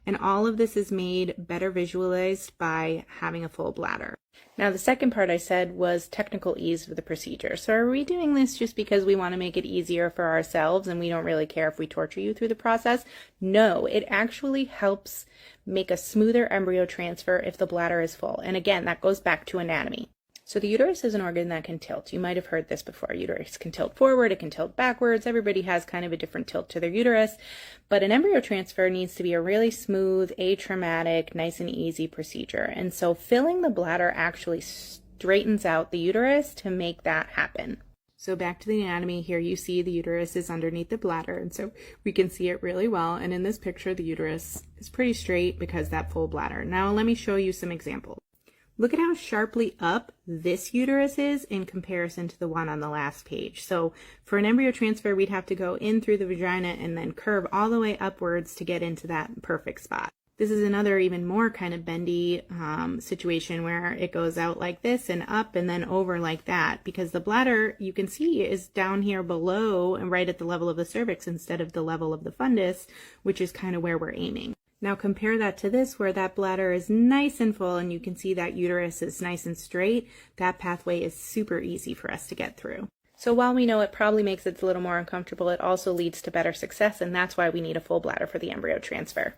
And all of this is made better visualized by having a full bladder. Now, the second part I said was technical ease of the procedure. So are we doing this just because we want to make it easier for ourselves and we don't really care if we torture you through the process? No, it actually helps make a smoother embryo transfer if the bladder is full. And again, that goes back to anatomy. So the uterus is an organ that can tilt. You might have heard this before. Uterus can tilt forward, it can tilt backwards. Everybody has kind of a different tilt to their uterus. But an embryo transfer needs to be a really smooth, atraumatic, nice and easy procedure. And so filling the bladder actually straightens out the uterus to make that happen. So back to the anatomy, here you see the uterus is underneath the bladder, and so we can see it really well. And in this picture, the uterus is pretty straight because that full bladder. Now let me show you some examples. Look at how sharply up this uterus is in comparison to the one on the last page. So for an embryo transfer, we'd have to go in through the vagina and then curve all the way upwards to get into that perfect spot. This is another even more kind of bendy situation where it goes out like this and up and then over like that, because the bladder, you can see, is down here below and right at the level of the cervix instead of the level of the fundus, which is kind of where we're aiming. Now compare that to this, where that bladder is nice and full and you can see that uterus is nice and straight. That pathway is super easy for us to get through. So while we know it probably makes it a little more uncomfortable, it also leads to better success, and that's why we need a full bladder for the embryo transfer.